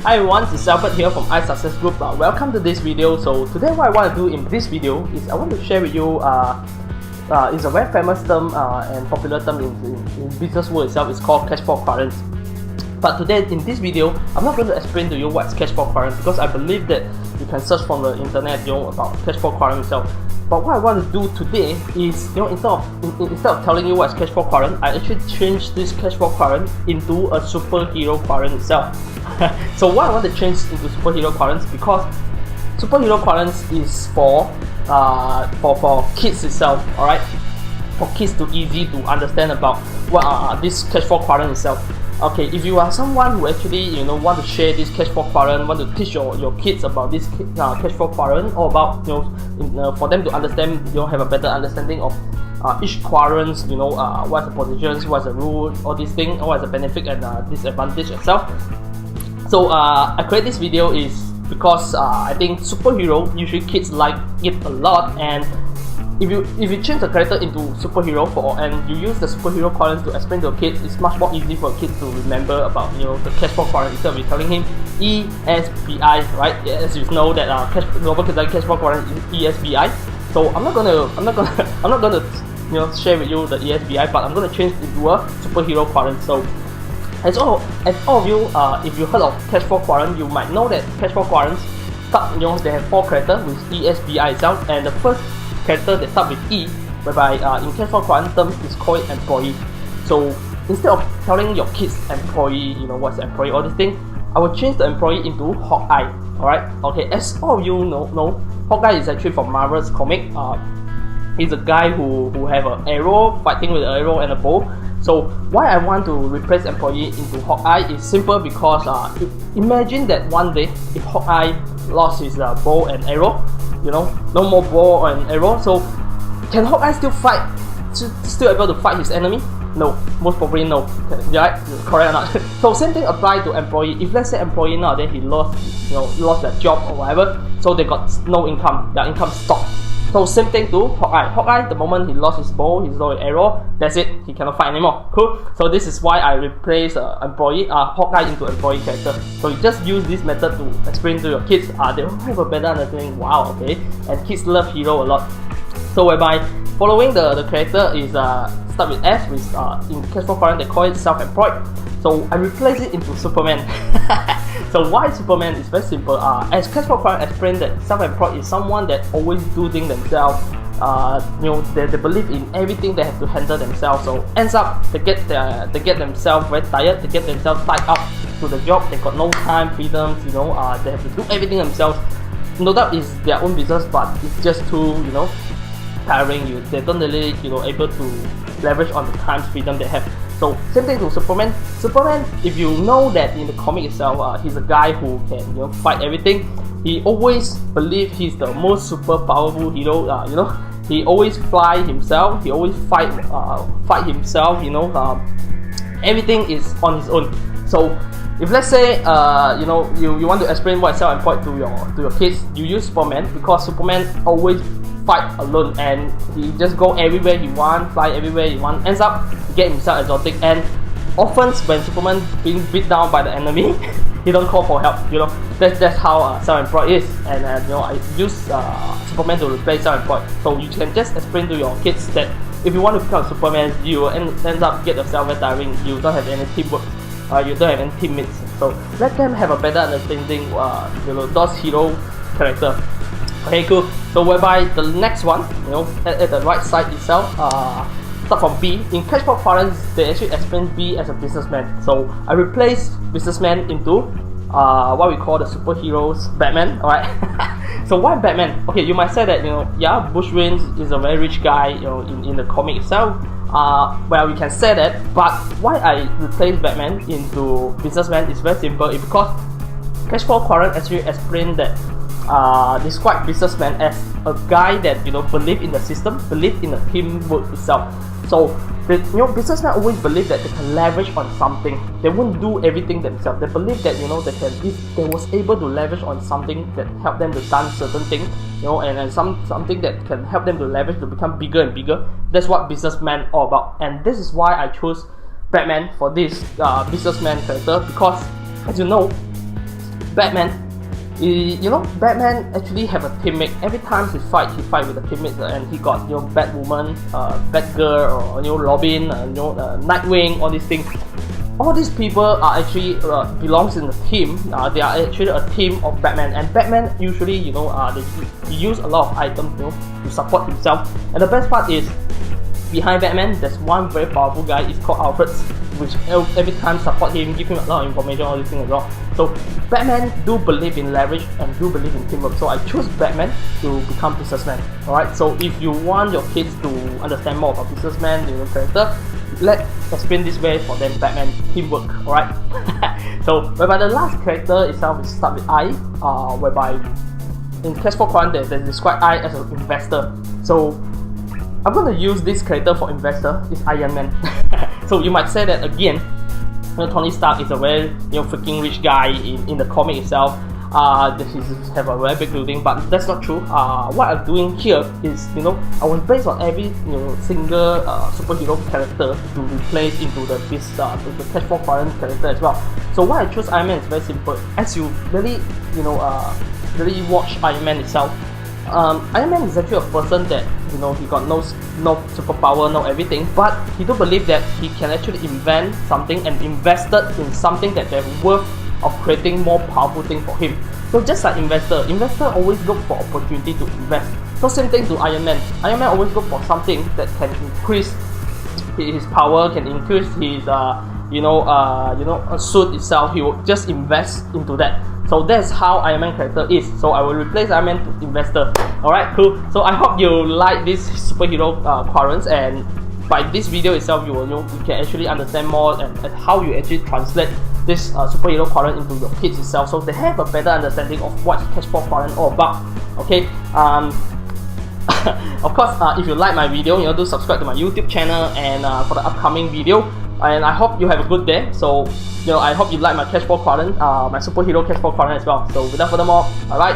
Hi everyone, it's Albert here from iSuccess Group. Welcome to this video. So today what I want to do in this video is I want to share with you it's a very famous term and popular term in business world itself. It's called Cashflow Quadrant. But today in this video, I'm not going to explain to you what's Cashflow Quadrant because I believe that you can search from the internet, about Cashflow Quadrant itself. But what I want to do today is, instead of telling you what's Cashflow Quadrant, I actually change this Cashflow Quadrant into a superhero quadrant itself. So why I want to change into superhero quadrants, because superhero quadrants is for kids itself, alright? For kids to easy to understand about what this Cashflow Quadrant itself. Okay, if you are someone who actually want to share this Cashflow Quadrant, want to teach your kids about this Cashflow Quadrant, or about for them to understand, have a better understanding of each quadrant, what's the positions, what's the rule, all these things, what's the benefit and disadvantage itself. So I create this video is because I think superhero usually kids like it a lot, and if you change the character into superhero and you use the superhero quadrants to explain to your kids, it's much more easy for kids to remember about the Cashflow Quadrant instead of you telling him ESBI, right? As you know that global Cashflow Quadrant is ESBI. So I'm not gonna share with you the ESBI, but I'm gonna change it to a superhero quadrant. So as all of you, if you heard of Cashflow Quadrant, you might know that Cashflow Quadrants they have 4 characters with ESBI itself, and the first character that starts with E, whereby in Cashflow Quadrant term is called employee. So instead of telling your kids employee, what's employee, all these things, I will change the employee into Hawkeye. Alright, okay, as all of you know, Hawkeye is actually from Marvel's comic. He's a guy who have an arrow, fighting with an arrow and a bow. So why I want to replace employee into Hawkeye is simple, because imagine that one day if Hawkeye lost his bow and arrow, no more bow and arrow, so can Hawkeye still fight? Still able to fight his enemy? No, most probably no. Right? Correct or not? So same thing apply to employee. If let's say employee now, then he lost their job or whatever, so they got no income, their income stopped. So same thing to Hawkeye. Hawkeye, the moment he lost his bow, his arrow, that's it. He cannot fight anymore. Cool. So this is why I replace Hawkeye into employee character. So you just use this method to explain to your kids. They will have a better understanding. Wow, okay. And kids love hero a lot. So whereby following the character is start with S, which in Cashflow Quadrant they call it self-employed. So I replace it into Superman. So why Superman? Is very simple. As Cashflow Quadrant explained, that self-employed is someone that always do things themselves. They believe in everything they have to handle themselves. So ends up they get themselves very tired. They get themselves tied up to the job. They got no time, freedoms. They have to do everything themselves. No doubt it's their own business, but it's just too tiring. They don't really able to leverage on the time freedom they have. So same thing to Superman. Superman, if you know that in the comic itself, he's a guy who can fight everything. He always believe he's the most super powerful hero. He always fly himself. He always fight himself. Everything is on his own. So if let's say you want to explain what is self-employed to your kids, you use Superman, because Superman always fight alone and he just go everywhere he want, fly everywhere he want, ends up get himself exotic, and often when Superman being beat down by the enemy, he don't call for help. That's how self-employed is, and I use Superman to replace self-employed. So you can just explain to your kids that if you want to become Superman, you will end up get yourself very tiring. You don't have any teamwork. You don't have any teammates. So let them have a better understanding. Those hero character. Okay, cool. So whereby the next one, at the right side itself, start from B. In Cashflow Quadrant, they actually explain B as a businessman. So I replace businessman into what we call the superheroes Batman. Alright. So why Batman? Okay, you might say that Bruce Wayne is a very rich guy, in the comic itself. Well, we can say that, but why I replace Batman into businessman is very simple. It's because Cashflow Quadrant actually explained that describe businessman as a guy that believe in the system, believe in the teamwork itself. So businessmen always believe that they can leverage on something. They won't do everything themselves. They believe that if they was able to leverage on something that help them to done certain things, and something that can help them to leverage to become bigger and bigger. That's what businessmen all about, and this is why I chose Batman for this businessman character, because as you know, Batman. You know, Batman actually have a teammate. Every time he fight with the teammates, and he got, you know, Batwoman, Batgirl, or, you know, Robin, you know, Nightwing, all these things. All these people are actually belongs in the team. They are actually a team of Batman, and Batman usually, you know, he use a lot of items, you know, to support himself. And the best part is, behind Batman, there's one very powerful guy. It's called Alfred, which every time support him, give him a lot of information, all these things as well. So Batman do believe in leverage and do believe in teamwork. So I choose Batman to become businessman. Alright, so if you want your kids to understand more about businessman, you know, character, let's explain this way for them. Batman, teamwork. Alright. So whereby the last character itself is start with I, whereby in Cashflow Quadrant they describe I as an investor. So I'm going to use this character for investor, is Iron Man. So you might say that again, you know, Tony Stark is a very, you know, freaking rich guy in the comic itself. He have a very big building, but that's not true. What I'm doing here is, you know, I was based on every, you know, single superhero character to replace into the Cashflow Quadrant character as well. So why I chose Iron Man is very simple. As you really, you know, really watch Iron Man itself, Iron Man is actually a person that, you know, he got no superpower, no everything, but he do believe that he can actually invent something and invested in something that they're worth of creating more powerful thing for him. So just like investor always look for opportunity to invest. So same thing to Iron Man. Iron Man always look for something that can increase his power, can increase his a suit itself. He will just invest into that. So that's how Iron Man character is. So I will replace Iron Man to investor. Alright, cool. So I hope you like this superhero quadrants, and by this video itself, you can actually understand more and how you actually translate this superhero quadrant into your kids itself, so they have a better understanding of what Cashflow Quadrant all about. Okay. Of course, if you like my video, you know, do subscribe to my YouTube channel and for the upcoming video. And I hope you have a good day. So, you know, I hope you like my Cashflow Quadrant, my superhero Cashflow Quadrant as well. So without further more, alright.